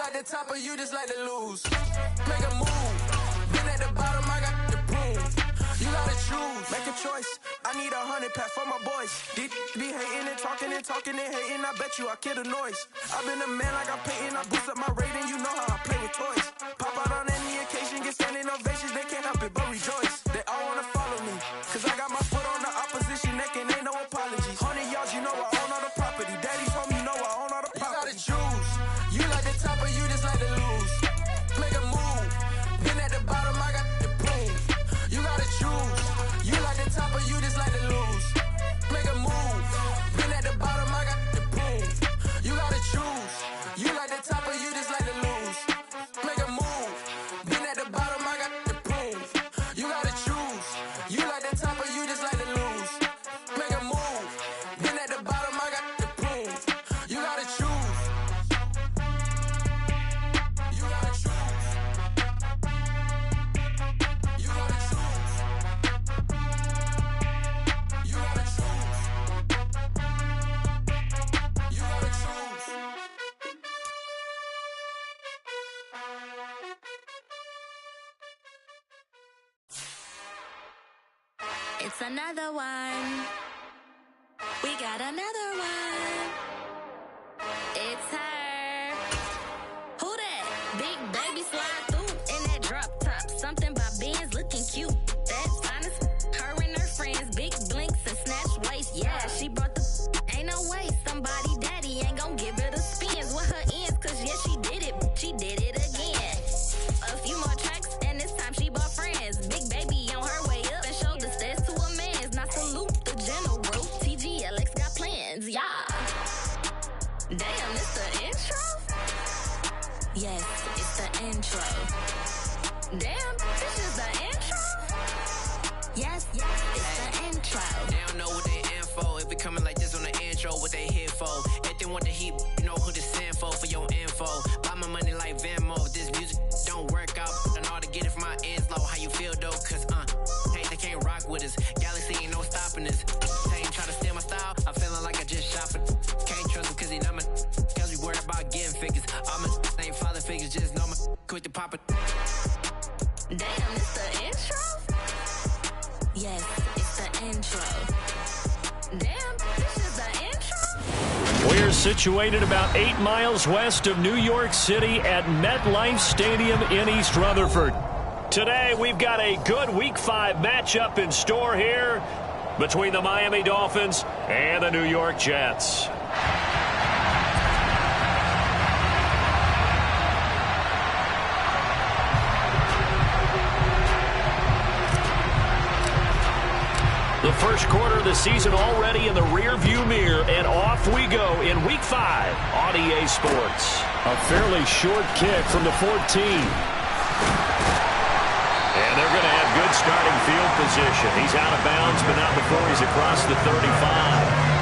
like the top or you just like to lose? Make a move. Been at the bottom, I got the prove. You gotta choose. Make a choice. I need 100 pack for my boys. These be hating and talking and hating. I bet you I kill the noise. I've been a man like I'm painting. I boost up my rating. You know how I play with toys. Pop out on any occasion, get standing ovations. They can't help it but rejoice. They all wanna follow me. Cause I got my foot on the opposition neck and ain't no apologies. 100 yards, you know I own all the property. Daddy's home, you know I own all the property. You gotta choose. You like the top or you just like to lose? Make a move. Been at the bottom, I got the prove. You gotta choose. You like the top or you just like to lose? Make a move. Been at the bottom, I got the prove. You gotta choose. You like the top or you just like to lose? Make a move. Been at the bottom, I got the prove. You gotta choose. You like the top or you just like to lose? Make a move. Been at the bottom, I got the prove. You gotta choose. You gotta choose. You gotta choose. You gotta choose. You gotta choose. It's another one. We got another one. It's her. Who that? Big baby slide through in that drop top. Something by Benz looking cute. That's honest. Her and her friends, big blinks and snatch waist. Yeah, she brought the. Ain't no way somebody daddy ain't gon' give her the spins with her ends. Cause yeah, she did it. She did it again. A few more tracks and this time she bought friends. Big baby on her way up and showed the stairs to a man's. Not salute the general. TGLX got plans, yeah. Damn, it's the intro? Yes, it's the intro. Damn, this is the intro? Yes, it's the intro. They don't know what they in for. If we coming like this on the intro, what they here for? If they want the heat, you know who to send for your info. Buy my money like Venmo. If this music don't work out, I know how to get it from my ends low. How you feel though? Cause hey, they can't rock with us. Galaxy ain't no stopping us. They ain't trying to steal my style. I'm feeling like I just shot for. Can't trust him cause he not my. Cause we worried about getting figures. All my ain't father figures, just know my quick to pop it. Damn, it's the intro? Yes, it's the intro. Damn, this is the intro? We're situated about 8 miles west of New York City at MetLife Stadium in East Rutherford. Today, we've got a good Week 5 matchup in store here between the Miami Dolphins and the New York Jets. The first quarter of the season already in the rear-view mirror, and off we go in Week 5 on EA Sports. A fairly short kick from the 14. And they're going to have good starting field position. He's out of bounds, but not before he's across the 35.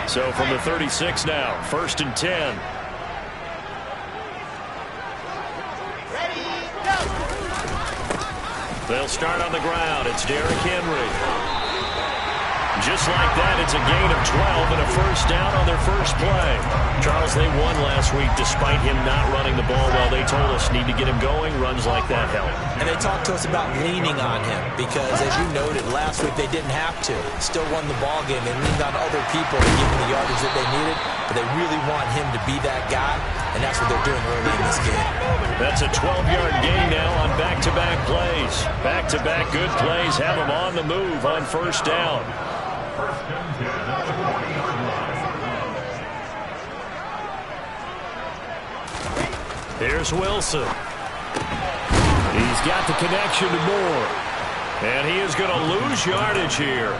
So from the 36 now, 1st and 10. They'll start on the ground. It's Derrick Henry. Just like that, it's a gain of 12 and a first down on their first play. Charles, they won last week despite him not running the ball well. They told us need to get him going. Runs like that help. And they talked to us about leaning on him because, as you noted, last week they didn't have to. Still won the ball game. They leaned on other people to give them the yardage that they needed, but they really want him to be that guy, and that's what they're doing early in this game. That's a 12-yard gain now on back-to-back plays. Back-to-back good plays have them on the move on first down. Here's Wilson. He's got the connection to Moore. And he is going to lose yardage here.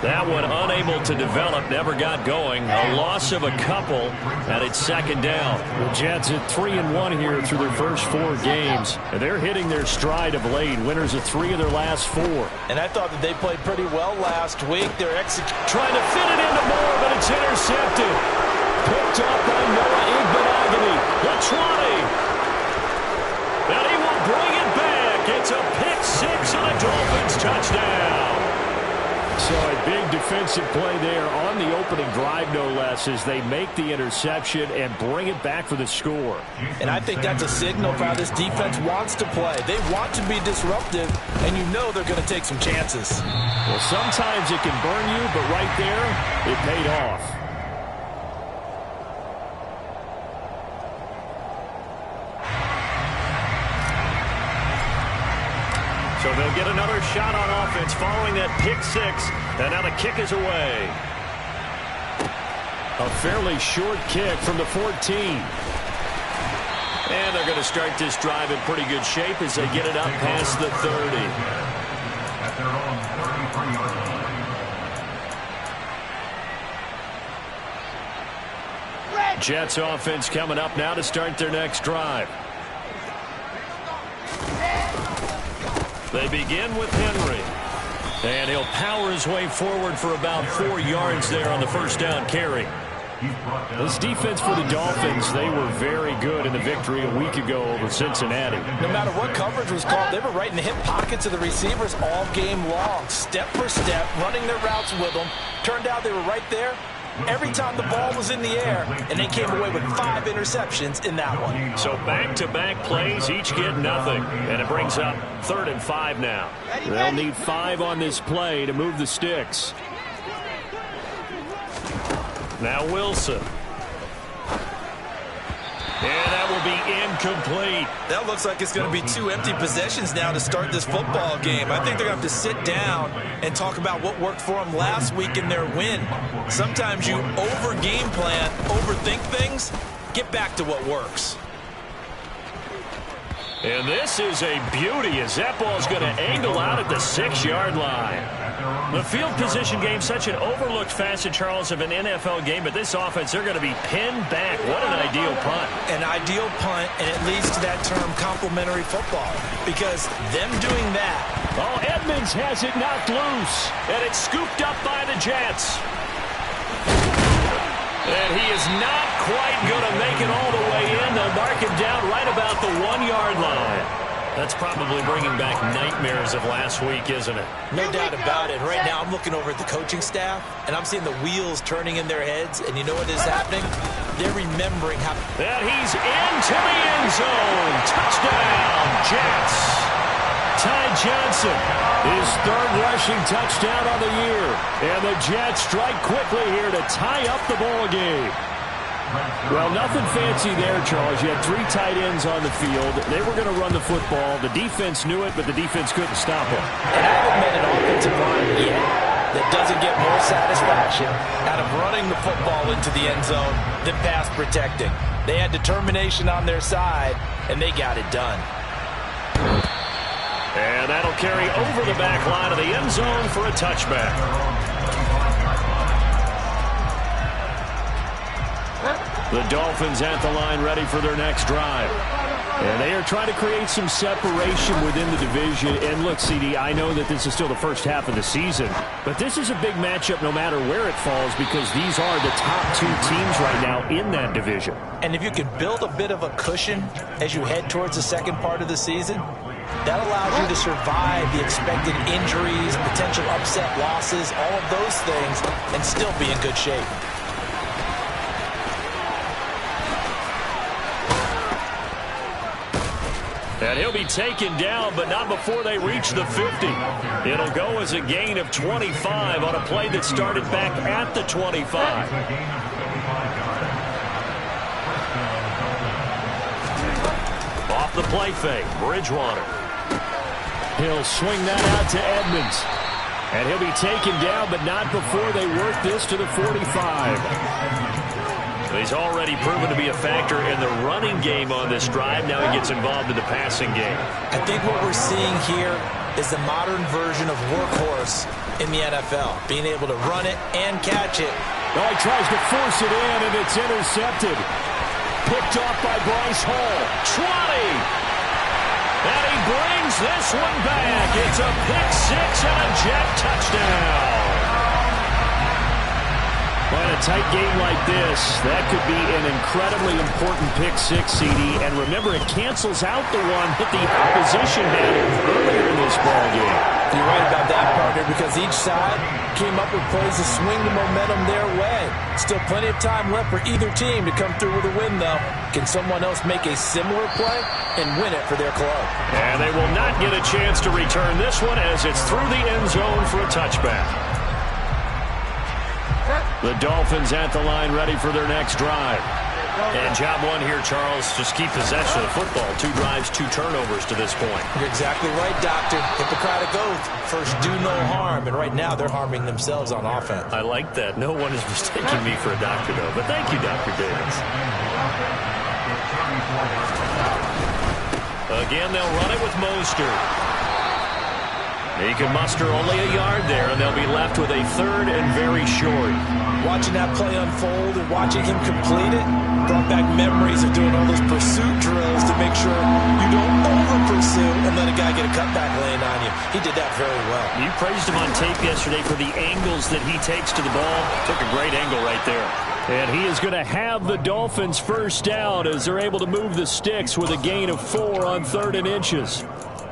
That one unable to develop, never got going. A loss of a couple, and it's second down. The Jets at 3-1 here through their first 4 games. And they're hitting their stride of late. Winners of 3 of their last 4. And I thought that they played pretty well last week. They're trying to fit it into Moore, but it's intercepted. Picked up by Noah Igbenogany. The 20. And he will bring it back. It's a pick 6 and a Dolphins touchdown. So a big defensive play there on the opening drive, no less, as they make the interception and bring it back for the score. And I think that's a signal for how this defense wants to play. They want to be disruptive, and you know they're going to take some chances. Well, sometimes it can burn you, but right there, it paid off. So they'll get another shot on offense following that pick 6. And now the kick is away. A fairly short kick from the 14. And they're going to start this drive in pretty good shape as they get it up past the 30. Jets offense coming up now to start their next drive. They begin with Henry. And he'll power his way forward for about 4 yards there on the first down carry. This defense for the Dolphins, they were very good in the victory a week ago over Cincinnati. No matter what coverage was called, they were right in the hip pockets of the receivers all game long. Step for step, running their routes with them. Turned out they were right there every time the ball was in the air, and they came away with 5 interceptions in that one. So back-to-back plays, each get nothing. And it brings up 3rd and 5 now. They'll need 5 on this play to move the sticks. Now Wilson. And that will be incomplete. That looks like it's going to be 2 empty possessions now to start this football game. I think they're going to have to sit down and talk about what worked for them last week in their win. Sometimes you over-game plan, overthink things, get back to what works. And this is a beauty as that ball's going to angle out at the 6-yard line. The field position game, such an overlooked facet, Charles, of an NFL game, but this offense, they're going to be pinned back. What an ideal punt. An ideal punt, and it leads to that term complementary football, because them doing that. Oh, Edmonds has it knocked loose, and it's scooped up by the Jets. And he is not quite going to make it all the way in. They'll mark him down right about the 1-yard line. That's probably bringing back nightmares of last week, isn't it? No doubt about it. Right now I'm looking over at the coaching staff, and I'm seeing the wheels turning in their heads, and you know what is happening? They're remembering how... And he's into the end zone. Touchdown, Jets. Ty Johnson, his 3rd rushing touchdown on the year. And the Jets strike quickly here to tie up the ball game. Well, nothing fancy there, Charles. You had 3 tight ends on the field. They were going to run the football. The defense knew it, but the defense couldn't stop it. And I haven't met an offensive line yet that doesn't get more satisfaction out of running the football into the end zone than pass protecting. They had determination on their side, and they got it done. And that'll carry over the back line of the end zone for a touchback. The Dolphins at the line ready for their next drive. And they are trying to create some separation within the division. And look, CD, I know that this is still the first half of the season, but this is a big matchup no matter where it falls because these are the top 2 teams right now in that division. And if you can build a bit of a cushion as you head towards the second part of the season, that allows you to survive the expected injuries, potential upset losses, all of those things, and still be in good shape. And he'll be taken down, but not before they reach the 50. It'll go as a gain of 25 on a play that started back at the 25. Off the play fake, Bridgewater. He'll swing that out to Edmonds. And he'll be taken down, but not before they work this to the 45. He's already proven to be a factor in the running game on this drive. Now he gets involved in the passing game. I think what we're seeing here is the modern version of workhorse in the NFL, being able to run it and catch it. Oh, he tries to force it in, and it's intercepted. Picked off by Bryce Hall. 20! And he brings this one back. It's a pick six and a Jet touchdown. Well, in a tight game like this, that could be an incredibly important pick six, CD. And remember, it cancels out the one that the opposition had earlier in this ballgame. You're right about that, partner, because each side came up with plays to swing the momentum their way. Still plenty of time left for either team to come through with a win, though. Can someone else make a similar play and win it for their club? And they will not get a chance to return this one as it's through the end zone for a touchback. The Dolphins at the line ready for their next drive. And job one here, Charles, just keep possession of the football. 2 drives, 2 turnovers to this point. You're exactly right, Doctor. Hippocratic oath. First, do no harm. And right now, they're harming themselves on offense. I like that. No one is mistaking me for a doctor, though. But thank you, Dr. Davis. Again, they'll run it with Mostert. He can muster only a yard there, and they'll be left with a 3rd and very short. Watching that play unfold and watching him complete it brought back memories of doing all those pursuit drills to make sure you don't over-pursue and let a guy get a cutback laying on you. He did that very well. You praised him on tape yesterday for the angles that he takes to the ball. Took a great angle right there. And he is going to have the Dolphins first down as they're able to move the sticks with a gain of 4 on 3rd and inches.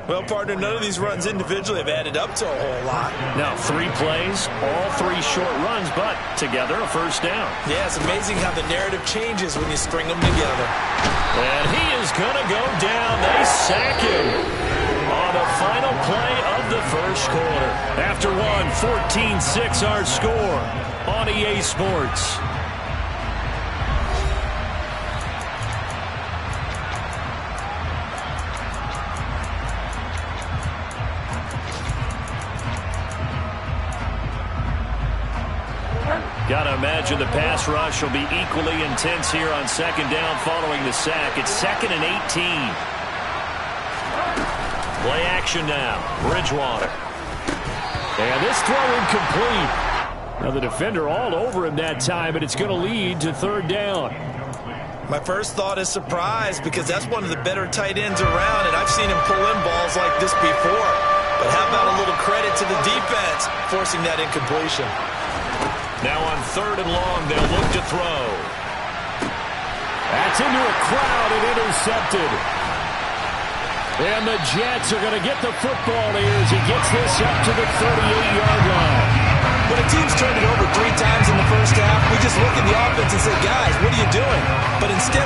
Well, partner, none of these runs individually have added up to a whole lot. Now, 3 plays, all 3 short runs, but together a first down. Yeah, it's amazing how the narrative changes when you string them together. And he is going to go down. They sack him on the final play of the first quarter. After one, 14-6 our score on EA Sports. Got to imagine the pass rush will be equally intense here on 2nd down following the sack. It's 2nd and 18. Play action now. Bridgewater. And this throw incomplete. Now the defender all over him that time, and it's going to lead to 3rd down. My first thought is surprise because that's one of the better tight ends around, and I've seen him pull in balls like this before. But how about a little credit to the defense forcing that incompletion? Now on 3rd and long, they'll look to throw. That's into a crowd and intercepted. And the Jets are going to get the football here as he gets this up to the 38-yard line. When a team's turned it over 3 times in the first half, we just look at the offense and say, guys, what are you doing? But instead,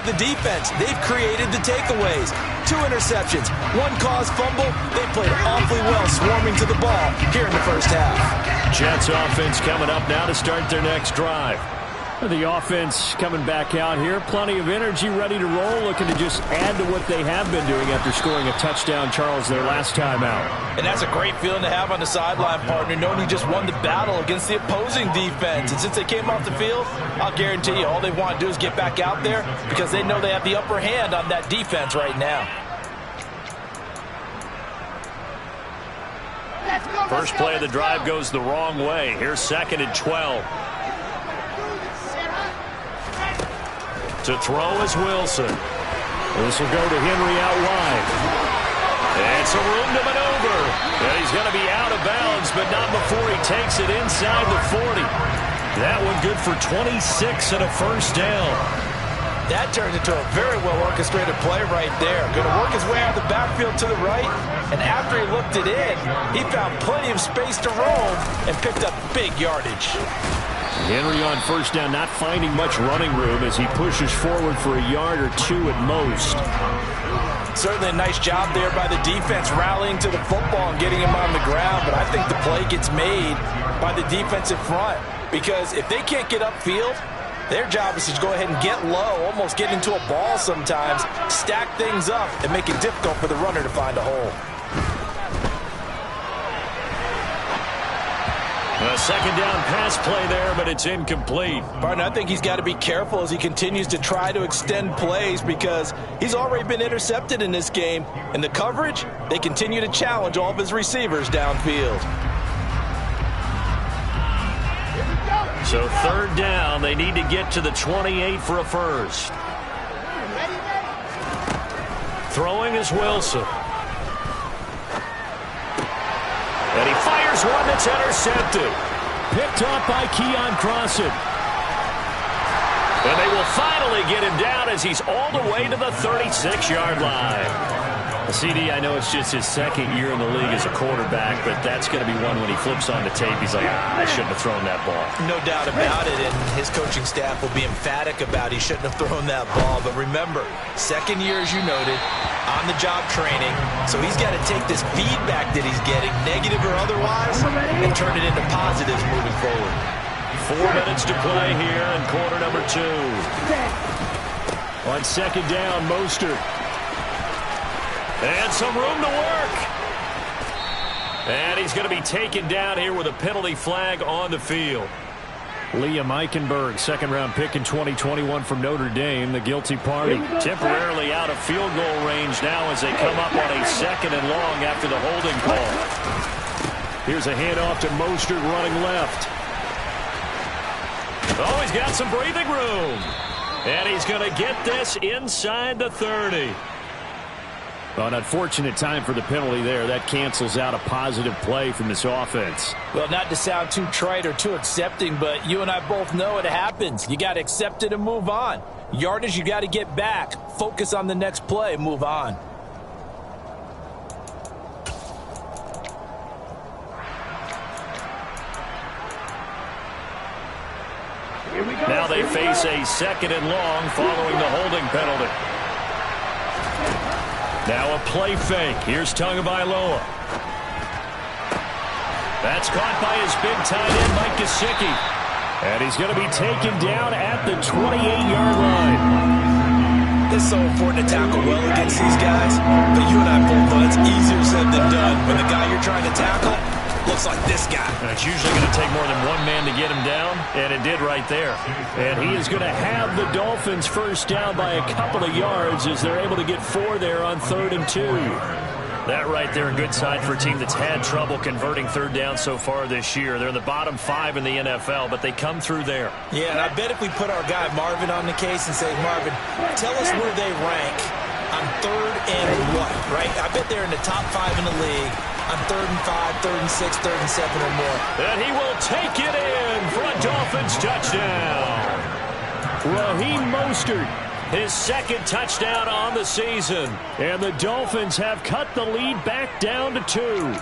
the defense, they've created the takeaways. 2 interceptions, 1 caused fumble. They played awfully well swarming to the ball here in the first half. Jets offense coming up now to start their next drive. The offense coming back out here. Plenty of energy, ready to roll, looking to just add to what they have been doing after scoring a touchdown, Charles, their last time out. And that's a great feeling to have on the sideline, partner, knowing you just won the battle against the opposing defense. And since they came off the field, I'll guarantee you all they want to do is get back out there because they know they have the upper hand on that defense right now. First play of the drive goes the wrong way. Here's 2nd and 12. To throw is Wilson. This will go to Henry out wide. It's a room to maneuver. And he's going to be out of bounds, but not before he takes it inside the 40. That one good for 26 and a first down. That turned into a very well-orchestrated play right there. Going to work his way out of the backfield to the right, and after he looked it in, he found plenty of space to roam and picked up big yardage. Henry on first down, not finding much running room as he pushes forward for a yard or 2 at most. Certainly a nice job there by the defense rallying to the football and getting him on the ground, but I think the play gets made by the defensive front because if they can't get upfield, Their job is to go ahead and get low, almost get into a ball sometimes, stack things up, and make it difficult for the runner to find a hole. A second down pass play there, but it's incomplete. Partner, I think he's got to be careful as he continues to try to extend plays because he's already been intercepted in this game. And the coverage, they continue to challenge all of his receivers downfield. So third down, they need to get to the 28 for a first. Throwing is Wilson. And he fires one that's intercepted. Picked off by Keon Crossan. And they will finally get him down as he's all the way to the 36-yard line. CD, I know it's just his second year in the league as a quarterback, but that's going to be one when he flips on the tape. He's like, I shouldn't have thrown that ball. No doubt about it, and his coaching staff will be emphatic about he shouldn't have thrown that ball. But remember, second year, as you noted, on-the-job training, so he's got to take this feedback that he's getting, negative or otherwise, and turn it into positives moving forward. 4 minutes to play here in quarter number 2. On second down, Mostert. And some room to work. And he's going to be taken down here with a penalty flag on the field. Liam Eichenberg, second-round pick in 2021 from Notre Dame, the guilty party. Temporarily out of field goal range now as they come up on a second and long after the holding call. Here's a handoff to Mostert running left. Oh, he's got some breathing room. And he's going to get this inside the 30. An unfortunate time for the penalty there. That cancels out a positive play from this offense. Well, not to sound too trite or too accepting, but you and I both know it happens. You got to accept it and move on. Yardage, you got to get back. Focus on the next play, move on. Now they face a second and long following the holding penalty. Now a play fake. Here's Tagovailoa. That's caught by his big tight end, Mike Gesicki. And he's going to be taken down at the 28-yard line. It's so important to tackle well against these guys. But you and I both know it's easier said than done. When the guy you're trying to tackle looks like this guy. And it's usually going to take more than one man to get him down, and it did right there. And he is going to have the Dolphins first down by a couple of yards as they're able to get 4 there on 3rd and 2. That right there, a good sign for a team that's had trouble converting third down so far this year. They're in the bottom 5 in the NFL, but they come through there. Yeah, and I bet if we put our guy Marvin on the case and say, Marvin, tell us where they rank on 3rd and what, right? I bet they're in the top 5 in the league on 3rd and 5, 3rd and 6, 3rd and 7 or more. And he will take it in for a Dolphins touchdown. Raheem Mostert, his second touchdown on the season. And the Dolphins have cut the lead back down to 2.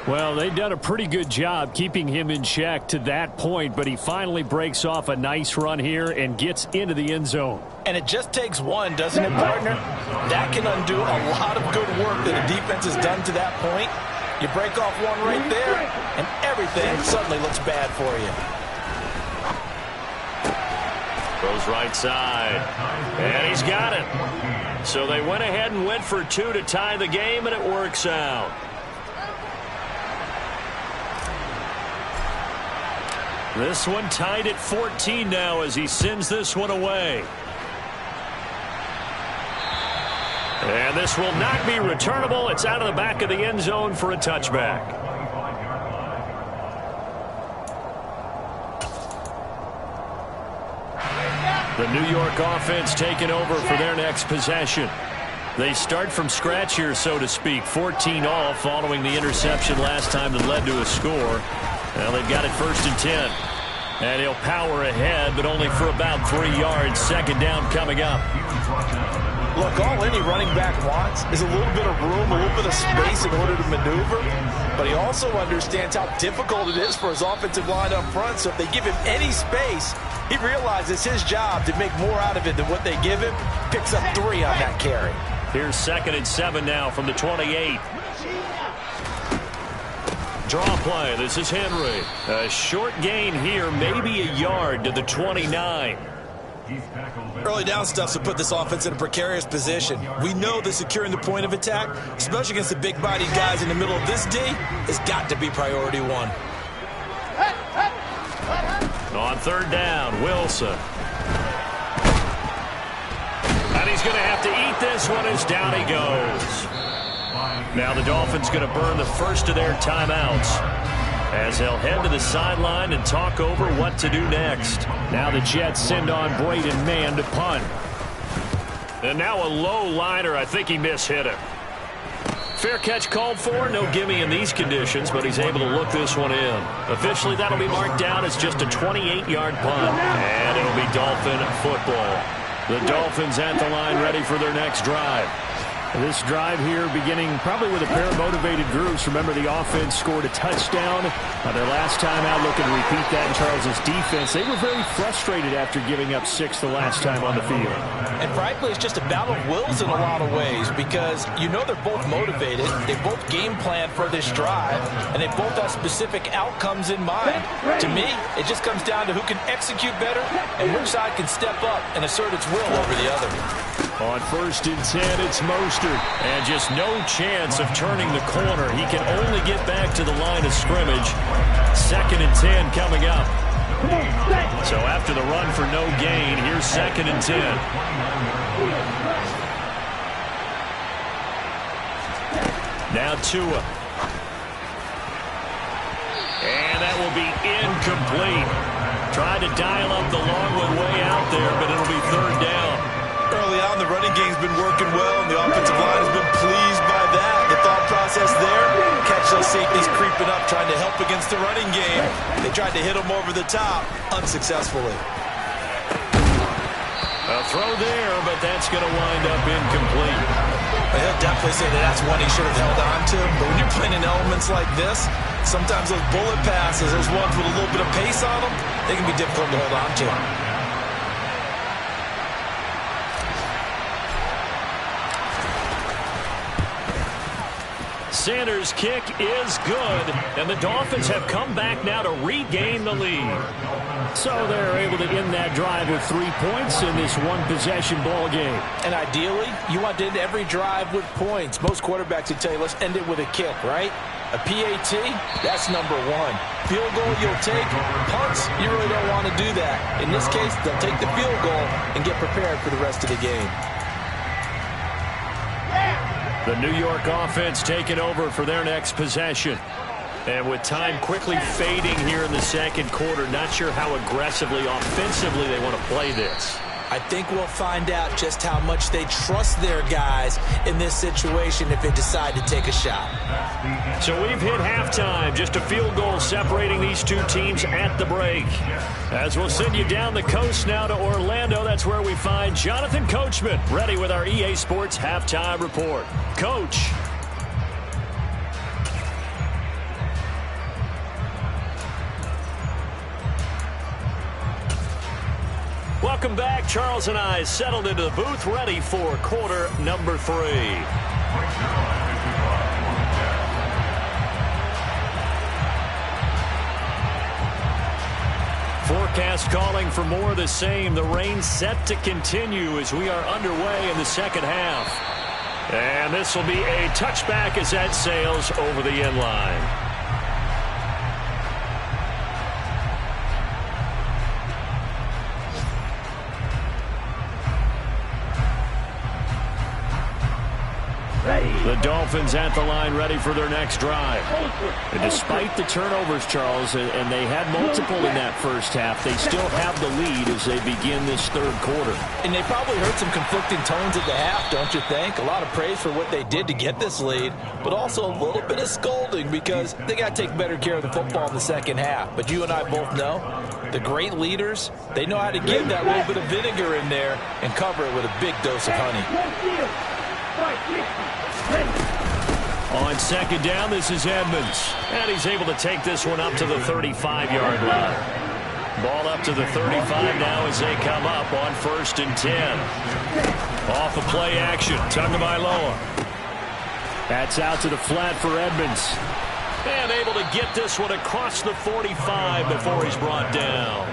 Well, they've done a pretty good job keeping him in check to that point, but he finally breaks off a nice run here and gets into the end zone. And it just takes one, doesn't it, partner? That can undo a lot of good work that a defense has done to that point. You break off one right there, and everything suddenly looks bad for you. Goes right side, and he's got it. So they went ahead and went for 2 to tie the game, and it works out. This one tied at 14 now as he sends this one away. And this will not be returnable. It's out of the back of the end zone for a touchback. The New York offense taking over for their next possession. They start from scratch here, so to speak. 14 all following the interception last time that led to a score. Well, they've got it 1st and 10. And he'll power ahead, but only for about 3 yards. Second down coming up. Look, all any running back wants is a little bit of room, a little bit of space in order to maneuver. But he also understands how difficult it is for his offensive line up front. So if they give him any space, he realizes his job to make more out of it than what they give him. Picks up 3 on that carry. Here's 2nd and 7 now from the 28. Draw play. This is Henry. A short gain here, maybe a yard to the 29. Early down stuff to put this offense in a precarious position. We know that securing the point of attack, especially against the big-bodied guys in the middle of this D, has got to be priority one. On third down, Wilson. And he's going to have to eat this one as down he goes. Now the Dolphins going to burn the first of their timeouts as they'll head to the sideline and talk over what to do next. Now the Jets send on Braden Mann to punt. And now a low liner. I think he mishit it. Fair catch called for. No gimme in these conditions, but he's able to look this one in. Officially, that'll be marked down as just a 28-yard punt. And it'll be Dolphin football. The Dolphins at the line ready for their next drive. This drive here beginning probably with a pair of motivated groups. Remember, the offense scored a touchdown their last time out, looking to repeat that in Charles' defense. They were very frustrated after giving up 6 the last time on the field. And frankly, it's just a battle of wills in a lot of ways because you know they're both motivated. They both game plan for this drive, and they both have specific outcomes in mind. To me, it just comes down to who can execute better and which side can step up and assert its will over the other. On 1st and 10, it's Mostert. And just no chance of turning the corner. He can only get back to the line of scrimmage. 2nd and 10 coming up. So after the run for no gain, here's 2nd and 10. Now Tua. And that will be incomplete. Tried to dial up the long one way out there, but it'll be 3rd down. Early on, the running game's been working well, and the offensive line has been pleased by that. The thought process there, catch those safeties creeping up, trying to help against the running game. They tried to hit them over the top, unsuccessfully. A throw there, but that's going to wind up incomplete. Well, he'll definitely say that that's one he should have held on to, but when you're playing in elements like this, sometimes those bullet passes, those ones with a little bit of pace on them, they can be difficult to hold on to. Sanders' kick is good, and the Dolphins have come back now to regain the lead. So they're able to end that drive with 3 points in this one-possession ball game. And ideally, you want to end every drive with points. Most quarterbacks would tell you, let's end it with a kick, right? A PAT, that's number 1. Field goal you'll take. Punts, you really don't want to do that. In this case, they'll take the field goal and get prepared for the rest of the game. The New York offense taking over for their next possession. And with time quickly fading here in the 2nd quarter, not sure how aggressively, offensively they want to play this. I think we'll find out just how much they trust their guys in this situation if they decide to take a shot. So we've hit halftime. Just a field goal separating these two teams at the break. As we'll send you down the coast now to Orlando, that's where we find Jonathan Coachman, ready with our EA Sports Halftime Report. Coach. Welcome back. Charles and I settled into the booth, ready for quarter number 3. Forecast calling for more of the same. The rain set to continue as we are underway in the 2nd half. And this will be a touchback as that sails over the end line. The Dolphins at the line ready for their next drive. And despite the turnovers, Charles, and they had multiple in that first half, they still have the lead as they begin this 3rd quarter. And they probably heard some conflicting tones at the half, don't you think? A lot of praise for what they did to get this lead, but also a little bit of scolding because they got to take better care of the football in the 2nd half. But you and I both know the great leaders, they know how to give that little bit of vinegar in there and cover it with a big dose of honey. On 2nd down, this is Edmonds. And he's able to take this one up to the 35-yard line. Ball up to the 35 now as they come up on 1st and 10. Off of play action. Tagovailoa. That's out to the flat for Edmonds. And able to get this one across the 45 before he's brought down.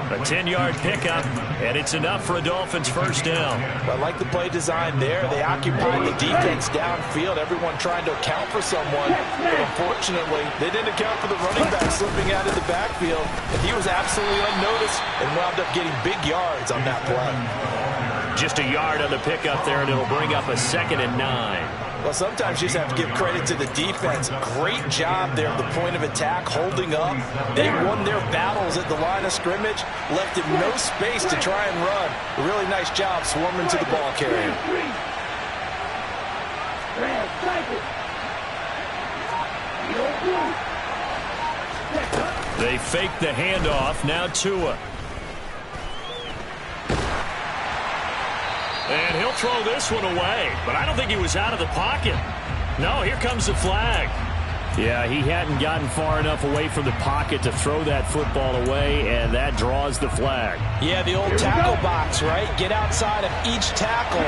A 10-yard pickup, and it's enough for a Dolphins first down. Well, I like the play design there. They occupied the defense downfield, everyone trying to account for someone. But unfortunately, they didn't account for the running back slipping out of the backfield. And he was absolutely unnoticed and wound up getting big yards on that play. Just a yard on the pickup there, and it'll bring up a 2nd and 9. Well, sometimes you just have to give credit to the defense. Great job there at the point of attack, holding up. They won their battles at the line of scrimmage, left him no space to try and run. A really nice job swarming to the ball carrier. They fake the handoff. Now Tua. And he'll throw this one away. But I don't think he was out of the pocket. No, here comes the flag. Yeah, he hadn't gotten far enough away from the pocket to throw that football away, and that draws the flag. Yeah, the old tackle box, right? Get outside of each tackle,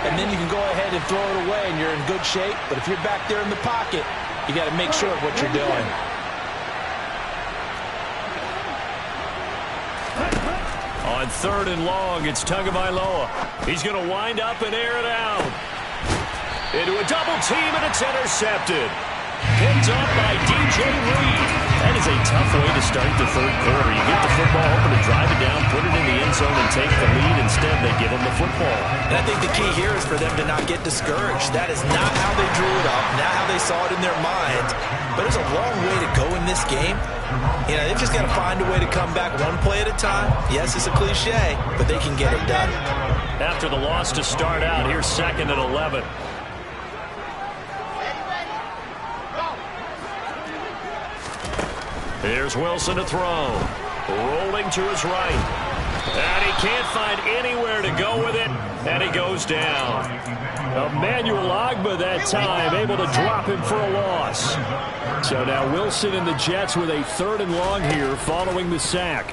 and then you can go ahead and throw it away, and you're in good shape. But if you're back there in the pocket, you got to make sure of what you're doing. On 3rd and long, it's Tagovailoa. He's going to wind up and air it out. Into a double team, and it's intercepted. Picked up by DJ Reed. That is a tough way to start the 3rd quarter. You get the football, hoping to drive it down, put it in the end zone, and take the lead. Instead, they give them the football. And I think the key here is for them to not get discouraged. That is not how they drew it up, not how they saw it in their minds. But there's a long way to go in this game. You know, they've just got to find a way to come back one play at a time. Yes, it's a cliche, but they can get it done. After the loss to start out, here's 2nd and 11. Here's Wilson to throw. Rolling to his right. And he can't find anywhere to go with it. And he goes down. Emmanuel Ogbah that time, able to drop him for a loss. So now Wilson and the Jets with a 3rd and long here following the sack.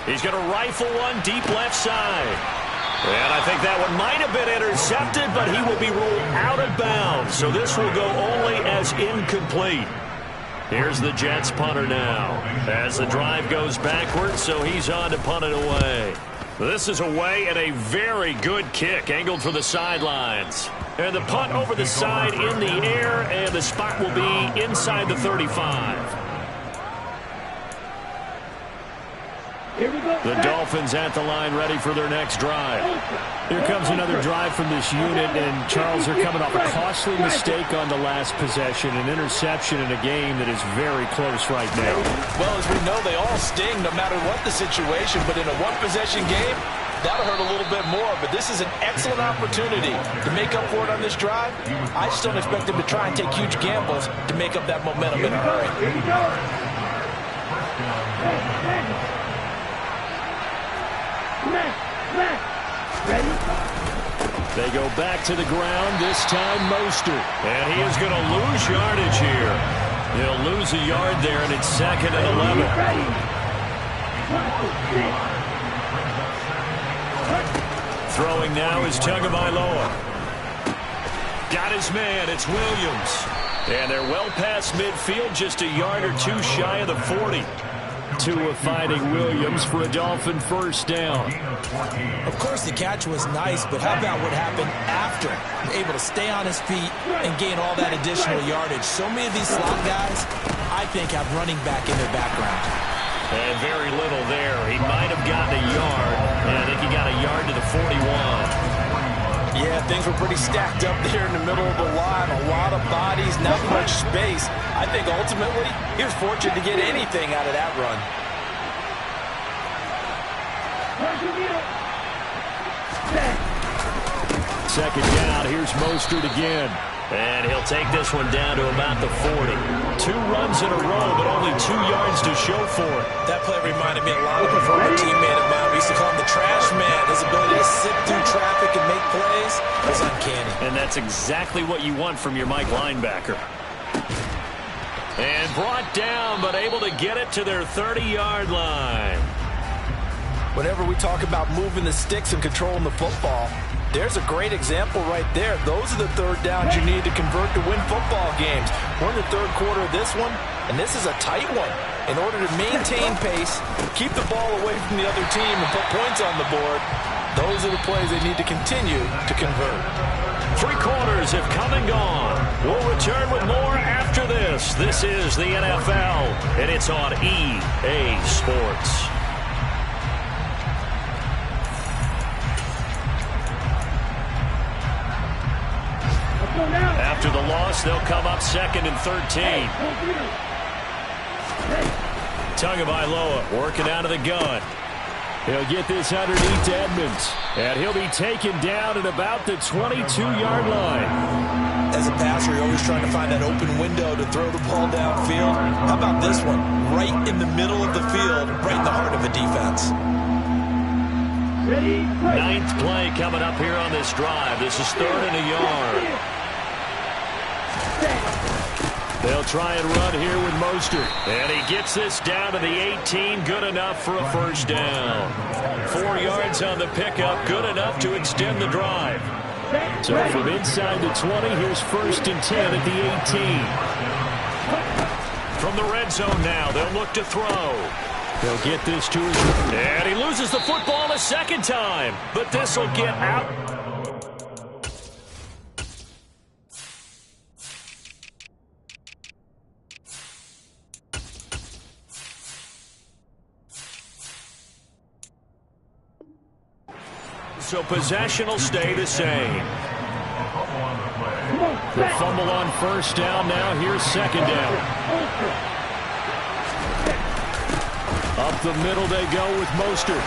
He's going to rifle one deep left side. And I think that one might have been intercepted, but he will be ruled out of bounds. So this will go only as incomplete. Here's the Jets punter now as the drive goes backwards, so he's on to punt it away. This is away and a very good kick angled for the sidelines. And the punt over the side in the air, and the spot will be inside the 35. The Dolphins at the line ready for their next drive. Here comes another drive from this unit, and Charles, they're coming off a costly mistake on the last possession, an interception in a game that is very close right now. Well, as we know, they all sting no matter what the situation, but in a one-possession game, that'll hurt a little bit more, but this is an excellent opportunity to make up for it on this drive. I just don't expect them to try and take huge gambles to make up that momentum in a hurry. They go back to the ground, this time Mostert. And he is going to lose yardage here. He'll lose a yard there, and it's 2nd and 11. Throwing now is Tagovailoa. Got his man, it's Williams. And they're well past midfield, just a yard or two shy of the 40. Tua fighting Williams for a Dolphin first down. Of course, the catch was nice, but how about what happened after? Able to stay on his feet and gain all that additional yardage. So many of these slot guys, I think, have running back in their background. And very little there. He might have gotten a yard, and I think he got a yard to the 41. Yeah, things were pretty stacked up there in the middle of the line. A lot of bodies, not much space. I think ultimately he was fortunate to get anything out of that run. Second down, here's Mostert again. And he'll take this one down to about the 40. 2 runs in a row, but only 2 yards to show for it. That play reminded me a lot of a former teammate of mine. We used to call him the trash man. His ability to sift through traffic and make plays was uncanny. And that's exactly what you want from your Mike linebacker. And brought down, but able to get it to their 30-yard line. Whenever we talk about moving the sticks and controlling the football, There's a great example right there. Those are the third downs you need to convert to win football games. We're in the third quarter of this one, and this is a tight one. In order to maintain pace, keep the ball away from the other team, and put points on the board, those are the plays they need to continue to convert. 3 quarters have come and gone. We'll return with more after this. This is the NFL, and it's on EA Sports. After the loss, they'll come up 2nd and 13. Tagovailoa working out of the gun. He'll get this underneath to Edmonds, and he'll be taken down at about the 22-yard line. As a passer, you're always trying to find that open window to throw the ball downfield. How about this one? Right in the middle of the field, right in the heart of a defense. 9th play coming up here on this drive. This is 3rd and a yard. They'll try and run here with Mostert. And he gets this down to the 18. Good enough for a first down. 4 yards on the pickup. Good enough to extend the drive. So from inside the 20, here's 1st and 10 at the 18. From the red zone now, they'll look to throw. They'll get this to his... And he loses the football a second time. But this will get out... So possession will stay the same. The fumble on first down now. Here's 2nd down. Up the middle they go with Mostert.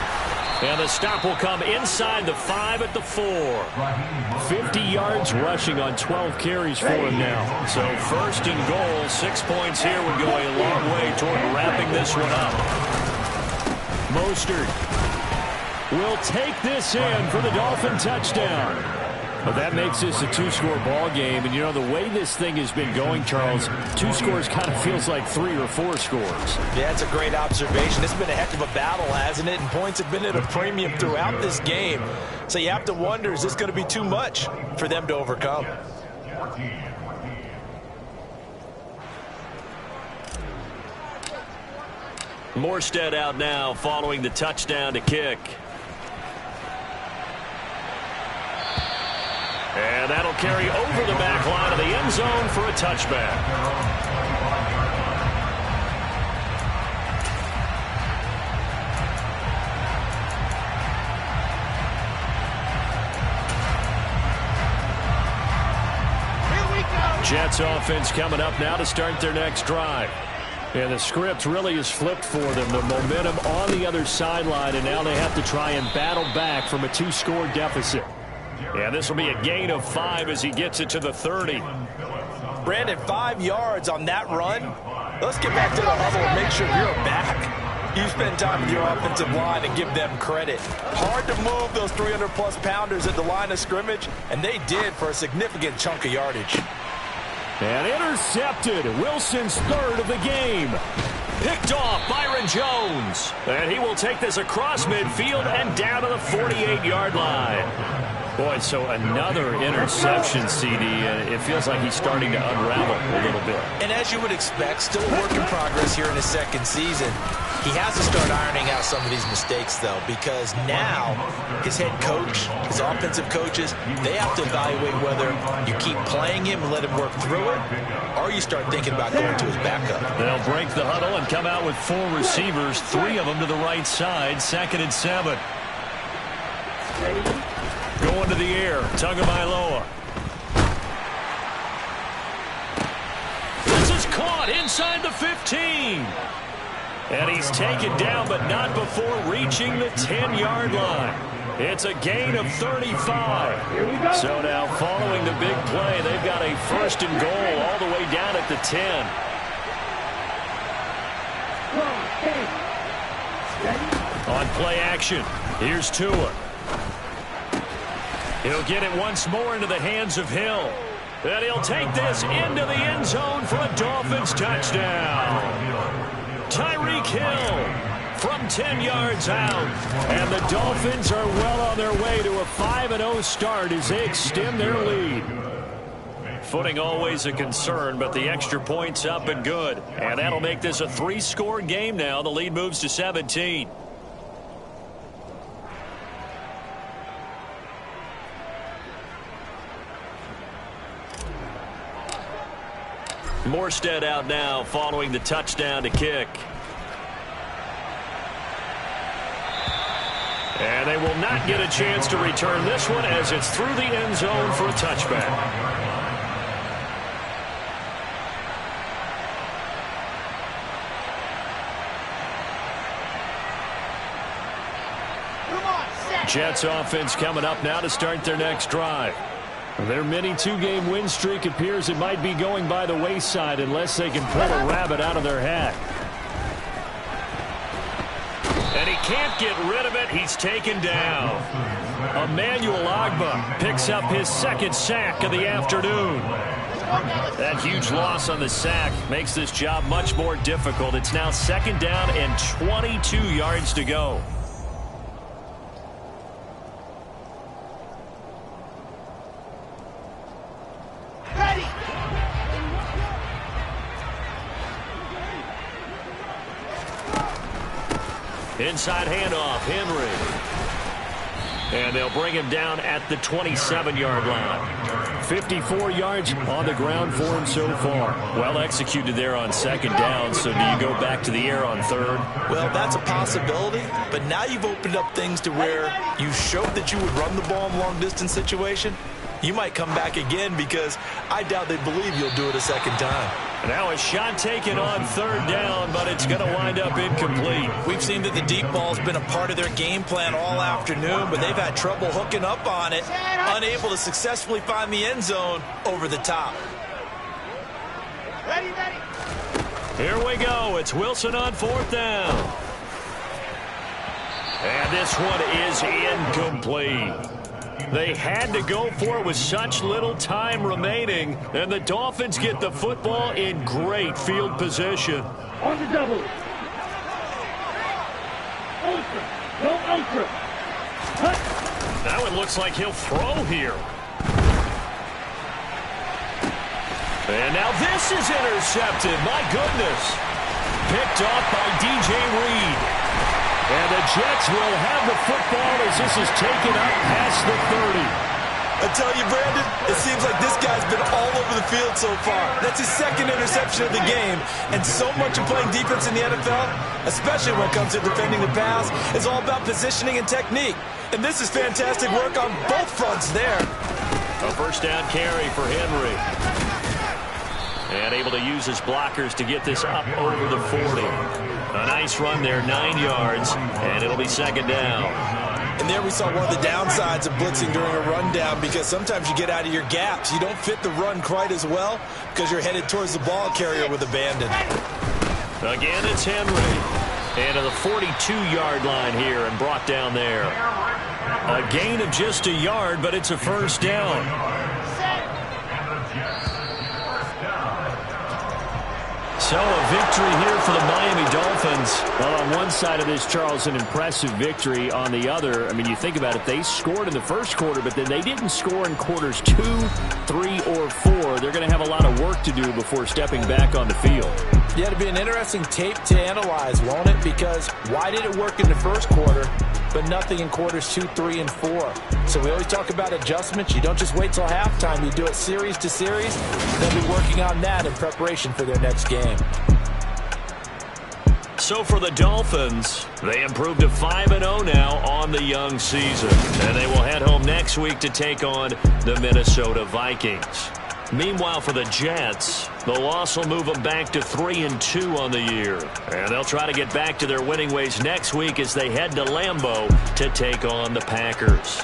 And the stop will come inside the 5 at the 4. 50 yards rushing on 12 carries for him now. So 1st and goal. 6 points here would go a long way toward wrapping this one up. Mostert will take this in for the Dolphin touchdown. But that makes this a 2-score ball game. And, you know, the way this thing has been going, Charles, 2 scores kind of feels like 3 or 4 scores. Yeah, it's a great observation. It's been a heck of a battle, hasn't it? And points have been at a premium throughout this game. So you have to wonder, is this going to be too much for them to overcome? Morstead out now following the touchdown to kick. And that'll carry over the back line of the end zone for a touchback. Jets offense coming up now to start their next drive. And the script really is flipped for them. The momentum on the other sideline, and now they have to try and battle back from a 2-score deficit. And this will be a gain of 5 as he gets it to the 30. Brandon, 5 yards on that run. Let's get back to the huddle and make sure you're back. You spend time with your offensive line and give them credit. Hard to move those 300-plus pounders at the line of scrimmage, and they did for a significant chunk of yardage. And intercepted. Wilson's 3rd of the game. Picked off Byron Jones. And he will take this across midfield and down to the 48-yard line. Boy, so another interception, CD, and it feels like he's starting to unravel a little bit. And as you would expect, still a work in progress here in his 2nd season. He has to start ironing out some of these mistakes, though, because now his head coach, his offensive coaches, they have to evaluate whether you keep playing him and let him work through it, or you start thinking about going to his backup. They'll break the huddle and come out with 4 receivers, 3 of them to the right side, 2nd and 7. Going to the air, Tagovailoa. This is caught inside the 15. And he's taken down, but not before reaching the 10-yard line. It's a gain of 35. So now following the big play, they've got a 1st and goal all the way down at the 10. On play action, here's Tua. He'll get it once more into the hands of Hill. And he'll take this into the end zone for a Dolphins touchdown. Tyreek Hill from 10 yards out. And the Dolphins are well on their way to a 5-0 start as they extend their lead. Footing always a concern, but the extra point's up and good. And that'll make this a 3-score game now. The lead moves to 17. Morstead out now following the touchdown to kick. And they will not get a chance to return this one as it's through the end zone for a touchback. Jets offense coming up now to start their next drive. Their mini 2-game win streak appears it might be going by the wayside unless they can pull a rabbit out of their hat. And he can't get rid of it. He's taken down. Emmanuel Ogbah picks up his second sack of the afternoon. That huge loss on the sack makes this job much more difficult. It's now 2nd down and 22 yards to go. Inside handoff, Henry. And they'll bring him down at the 27-yard line. 54 yards on the ground for him so far. Well executed there on 2nd down, so do you go back to the air on 3rd? Well, that's a possibility, but now you've opened up things to where you showed that you would run the ball in long-distance situation. You might come back again because I doubt they believe you'll do it a 2nd time. Now a shot taken on 3rd down, but it's going to wind up incomplete. We've seen that the deep ball's been a part of their game plan all afternoon, but they've had trouble hooking up on it, unable to successfully find the end zone over the top. Ready. Here we go. It's Wilson on 4th down. And this one is incomplete. They had to go for it with such little time remaining, and the Dolphins get the football in great field position. On the double. Ultra. No ultra. Cut. That one looks like he'll throw here. And now this is intercepted. My goodness. Picked off by DJ Reed. And the Jets will have the football as this is taken up past the 30. I tell you, Brandon, it seems like this guy's been all over the field so far. That's his 2nd interception of the game. And so much of playing defense in the NFL, especially when it comes to defending the pass, is all about positioning and technique. And this is fantastic work on both fronts there. A 1st down carry for Henry. And able to use his blockers to get this up over the 40. A nice run there, 9 yards, and it'll be 2nd down. And there we saw one of the downsides of blitzing during a rundown because sometimes you get out of your gaps. You don't fit the run quite as well because you're headed towards the ball carrier with abandon. Again, it's Henry. And to the 42-yard line here and brought down there. A gain of just a yard, but it's a 1st down. So a victory here for the Miami Dolphins. Well, on one side of this, Charles, an impressive victory. On the other, I mean, you think about it, they scored in the 1st quarter, but then they didn't score in quarters 2, 3, or 4. They're going to have a lot of work to do before stepping back on the field. Yeah, it'll be an interesting tape to analyze, won't it? Because why did it work in the 1st quarter, but nothing in quarters 2, 3, and 4? So we always talk about adjustments. You don't just wait till halftime. You do it series to series. They'll be working on that in preparation for their next game. So for the Dolphins, they improved to 5-0 now on the young season. And they will head home next week to take on the Minnesota Vikings. Meanwhile, for the Jets, the loss will move them back to 3-2 on the year. And they'll try to get back to their winning ways next week as they head to Lambeau to take on the Packers.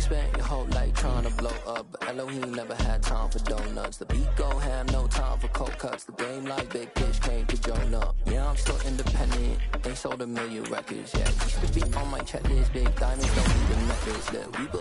spent your whole life trying to blow up, but Elohim never had time for donuts. The beat go ham, no time for cold cuts. The game like Big Pitch came to Jonah. Yeah, I'm still independent. They sold 1 million records. Yeah, used to be on my checklist. Big diamonds don't even necklace. That we built